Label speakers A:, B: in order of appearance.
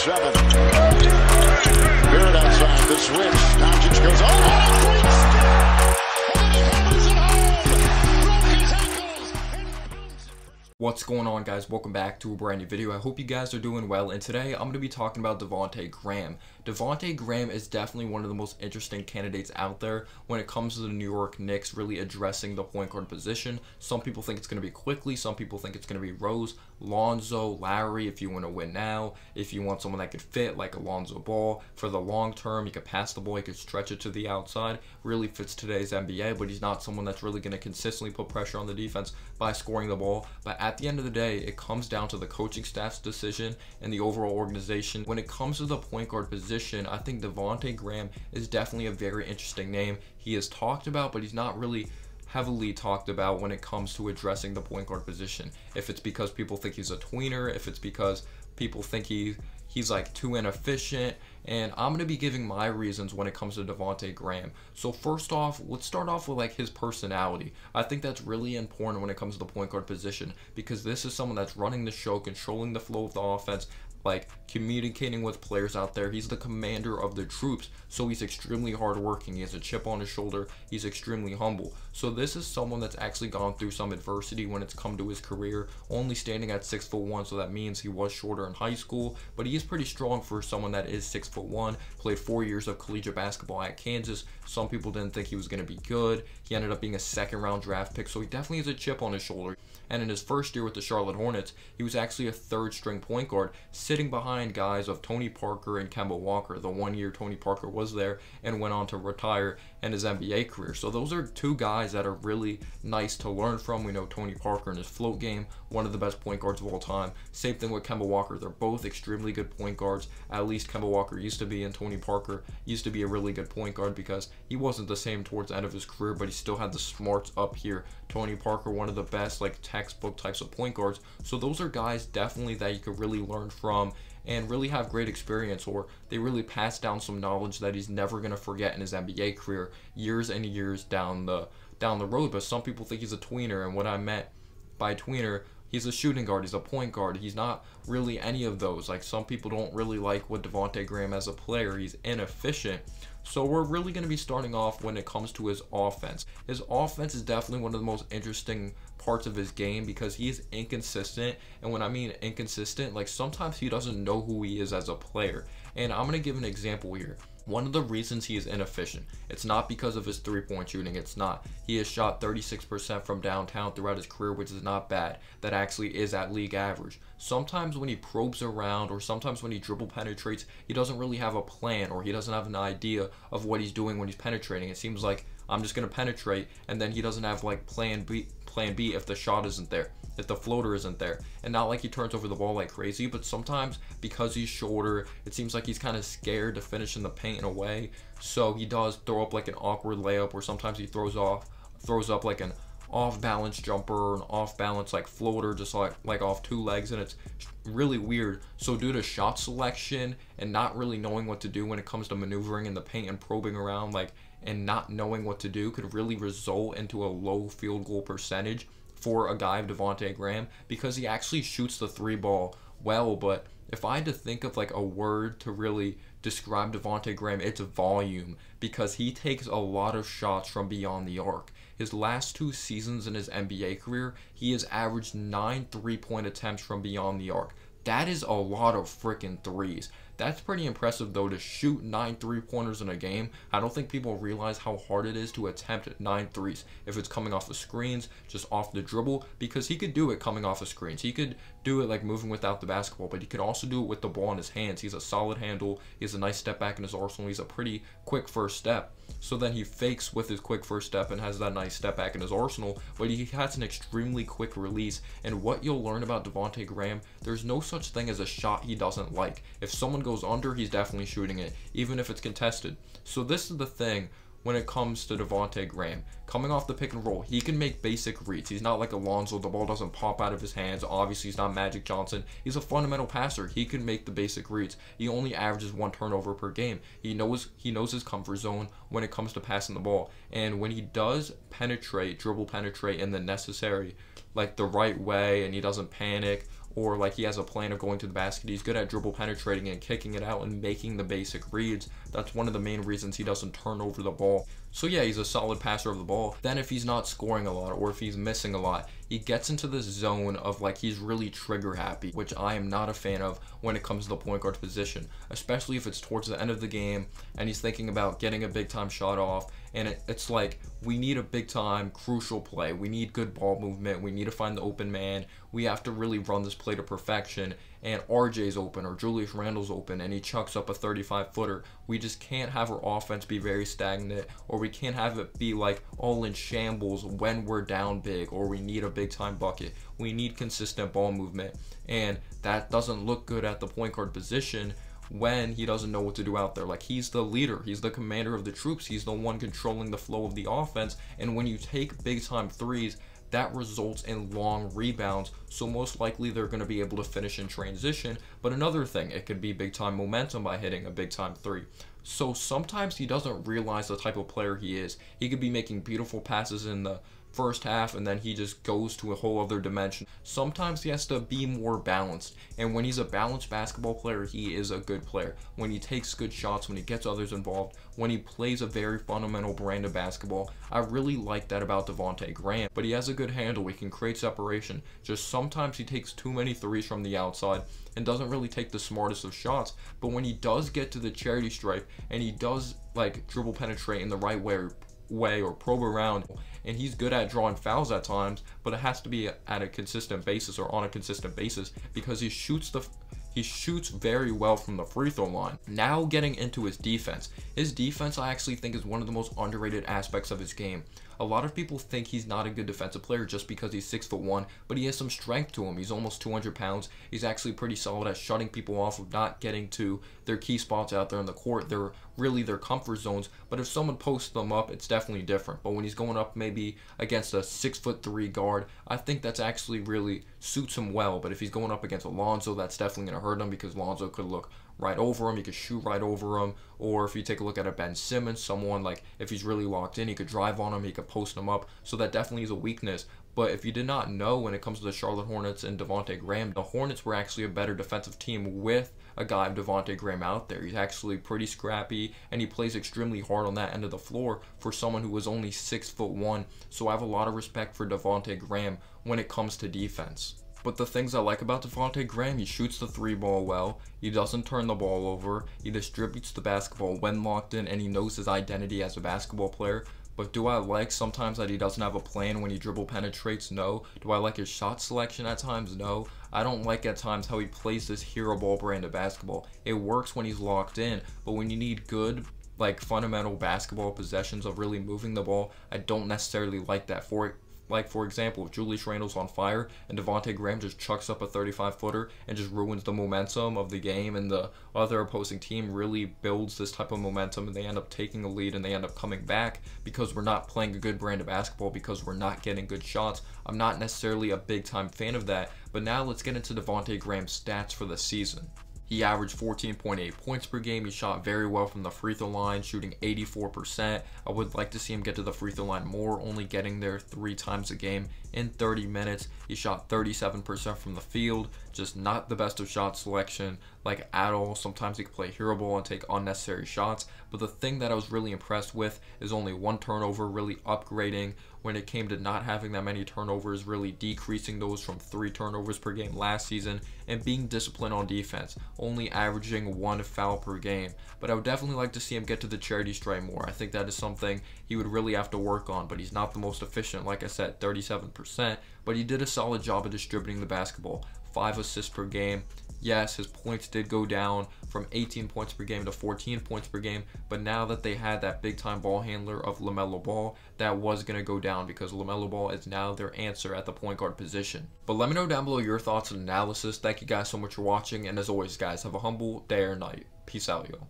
A: 7. Barrett outside, the switch. Doncic goes, oh, what a great step! And then he hammers it home! Broke his ankles!
B: What's going on, guys? Welcome back to a brand new video. I hope you guys are doing well, and today I'm going to be talking about Devonte Graham. Devonte Graham is definitely one of the most interesting candidates out there when it comes to the New York Knicks really addressing the point guard position. Some people think it's going to be quickly, some people think it's going to be Rose, Lonzo, Larry if you want to win now, if you want someone that could fit like Alonzo Ball for the long term, he could pass the ball, he could stretch it to the outside, really fits today's NBA, but he's not someone that's really going to consistently put pressure on the defense by scoring the ball. But at the end of the day, it comes down to the coaching staff's decision and the overall organization. When it comes to the point guard position, I think Devonte Graham is definitely a very interesting name. He is talked about, but he's not really heavily talked about when it comes to addressing the point guard position. If it's because people think he's a tweener, if it's because people think he's like too inefficient, and I'm going to be giving my reasons when it comes to Devonte Graham. So first off, let's start off with like his personality. I think that's really important when it comes to the point guard position, because this is someone that's running the show, controlling the flow of the offense, like communicating with players out there. He's the commander of the troops, so he's extremely hardworking. He has a chip on his shoulder. He's extremely humble. So this is someone that's actually gone through some adversity when it's come to his career, only standing at 6'1", so that means he was shorter in high school, but he is pretty strong for someone that is 6'1", played 4 years of collegiate basketball at Kansas. Some people didn't think he was going to be good. He ended up being a second-round draft pick, so he definitely has a chip on his shoulder. And in his first year with the Charlotte Hornets, he was actually a third-string point guard, sitting behind guys of Tony Parker and Kemba Walker. The 1 year Tony Parker was there and went on to retire in his NBA career. So those are two guys that are really nice to learn from. We know Tony Parker in his float game, one of the best point guards of all time. Same thing with Kemba Walker. They're both extremely good point guards. At least Kemba Walker used to be, and Tony Parker used to be a really good point guard because he wasn't the same towards the end of his career, but he still had the smarts up here. Tony Parker, one of the best like textbook types of point guards. So those are guys definitely that you could really learn from and really have great experience, or they really pass down some knowledge that he's never going to forget in his NBA career years and years down the road. But some people think he's a tweener, and what I meant by tweener, he's a shooting guard, he's a point guard, he's not really any of those. Like, some people don't really like what Devonte Graham as a player, he's inefficient. So we're really going to be starting off when it comes to his offense. His offense is definitely one of the most interesting parts of his game because he is inconsistent. And when I mean inconsistent, like sometimes he doesn't know who he is as a player. And I'm going to give an example here. One of the reasons he is inefficient, it's not because of his three-point shooting. It's not. He has shot 36% from downtown throughout his career, which is not bad. That actually is at league average. Sometimes when he probes around, or sometimes when he dribble penetrates, he doesn't really have a plan, or he doesn't have an idea of what he's doing when he's penetrating. It seems like I'm just going to penetrate, and then he doesn't have like plan B if the shot isn't there, if the floater isn't there. And not like he turns over the ball like crazy, but sometimes because he's shorter, it seems like he's kind of scared to finish in the paint in a way. So he does throw up like an awkward layup, or sometimes he throws up like an off-balance jumper, or an off-balance like floater, just like off two legs, and it's really weird. So due to shot selection and not really knowing what to do when it comes to maneuvering in the paint and probing around, like, and not knowing what to do, could really result into a low field goal percentage for a guy of Devonte Graham, because he actually shoots the three ball well. But if I had to think of like a word to really describe Devonte Graham, it's volume, because he takes a lot of shots from beyond the arc. His last 2 seasons in his NBA career, he has averaged 9 3-point attempts from beyond the arc. That is a lot of freaking threes. That's pretty impressive though, to shoot 9 3-pointers in a game. I don't think people realize how hard it is to attempt 9 threes if it's coming off the screens, just off the dribble, because he could do it coming off the screens. He could do it like moving without the basketball, but he could also do it with the ball in his hands. He's a solid handle. He has a nice step back in his arsenal. He's a pretty quick first step. So then he fakes with his quick first step and has that nice step back in his arsenal, but he has an extremely quick release. And what you'll learn about Devonte Graham, there's no such thing as a shot he doesn't like. If someone goes under, he's definitely shooting it, even if it's contested. So this is the thing when it comes to Devonte Graham. Coming off the pick and roll, he can make basic reads. He's not like Alonzo. The ball doesn't pop out of his hands. Obviously, he's not Magic Johnson. He's a fundamental passer. He can make the basic reads. He only averages 1 turnover per game. He knows his comfort zone when it comes to passing the ball. And when he does penetrate, dribble penetrate in the necessary, like the right way, and he doesn't panic, or like he has a plan of going to the basket. He's good at dribble penetrating and kicking it out and making the basic reads. That's one of the main reasons he doesn't turn over the ball. So yeah, he's a solid passer of the ball. Then if he's not scoring a lot or if he's missing a lot, he gets into this zone of like he's really trigger happy, which I am not a fan of when it comes to the point guard position, especially if it's towards the end of the game and he's thinking about getting a big time shot off, and it's like we need a big time crucial play. We need good ball movement. We need to find the open man. We have to really run this play to perfection, and RJ's open or Julius Randle's open and he chucks up a 35-footer. We just can't have our offense be very stagnant, or we can't have it be like all in shambles when we're down big or we need a big time bucket. We need consistent ball movement, and that doesn't look good at the point guard position when he doesn't know what to do out there. Like, he's the leader, he's the commander of the troops, he's the one controlling the flow of the offense, and when you take big time threes, that results in long rebounds, so most likely they're going to be able to finish in transition. But another thing, it could be big time momentum by hitting a big time three. So sometimes he doesn't realize the type of player he is. He could be making beautiful passes in the first half and then he just goes to a whole other dimension. Sometimes he has to be more balanced, and when he's a balanced basketball player, he is a good player. When he takes good shots, when he gets others involved, when he plays a very fundamental brand of basketball, I really like that about Devonte Graham. But he has a good handle, he can create separation. Just sometimes he takes too many threes from the outside and doesn't really take the smartest of shots. But when he does get to the charity stripe and he does like dribble penetrate in the right way or probe around, and he's good at drawing fouls at times, but it has to be at a consistent basis or on a consistent basis because he shoots very well from the free throw line. Now getting into his defense. His defense I actually think is one of the most underrated aspects of his game. A lot of people think he's not a good defensive player just because he's 6'1", but he has some strength to him. He's almost 200 pounds. He's actually pretty solid at shutting people off of not getting to their key spots out there in the court. They're really their comfort zones, but if someone posts them up, it's definitely different. But when he's going up maybe against a 6'3" guard, I think that's actually really suits him well. But if he's going up against Alonzo, that's definitely going to hurt him because Alonzo could look right over him, he could shoot right over him. Or if you take a look at a Ben Simmons, someone like if he's really locked in, he could drive on him, he could post him up. So that definitely is a weakness. But if you did not know, when it comes to the Charlotte Hornets and Devonte Graham, the Hornets were actually a better defensive team with a guy of Devonte Graham out there. He's actually pretty scrappy and he plays extremely hard on that end of the floor for someone who was only 6'1". So I have a lot of respect for Devonte Graham when it comes to defense. But the things I like about Devonte Graham, he shoots the three ball well, he doesn't turn the ball over, he distributes the basketball when locked in, and he knows his identity as a basketball player. But do I like sometimes that he doesn't have a plan when he dribble penetrates? No. Do I like his shot selection at times? No. I don't like at times how he plays this hero ball brand of basketball. It works when he's locked in, but when you need good like fundamental basketball possessions of really moving the ball, I don't necessarily like that. For example, if Julius Randle's on fire and Devonte Graham just chucks up a 35-footer and just ruins the momentum of the game, and the other opposing team really builds this type of momentum and they end up taking a lead and they end up coming back because we're not playing a good brand of basketball, because we're not getting good shots. I'm not necessarily a big-time fan of that. But now let's get into Devonte Graham's stats for the season. He averaged 14.8 points per game. He shot very well from the free throw line, shooting 84%. I would like to see him get to the free throw line more, only getting there 3 times a game in 30 minutes. He shot 37% from the field, just not the best of shot selection, like at all. Sometimes he could play hero ball and take unnecessary shots. But the thing that I was really impressed with is only 1 turnover, really upgrading when it came to not having that many turnovers, really decreasing those from 3 turnovers per game last season, and being disciplined on defense, only averaging 1 foul per game. But I would definitely like to see him get to the charity stripe more. I think that is something he would really have to work on, but he's not the most efficient, like I said, 37%, but he did a solid job of distributing the basketball. 5 assists per game. Yes, his points did go down from 18 points per game to 14 points per game, but now that they had that big-time ball handler of LaMelo Ball, that was going to go down because LaMelo Ball is now their answer at the point guard position. But let me know down below your thoughts and analysis. Thank you guys so much for watching, and as always, guys, have a humble day or night. Peace out, yo.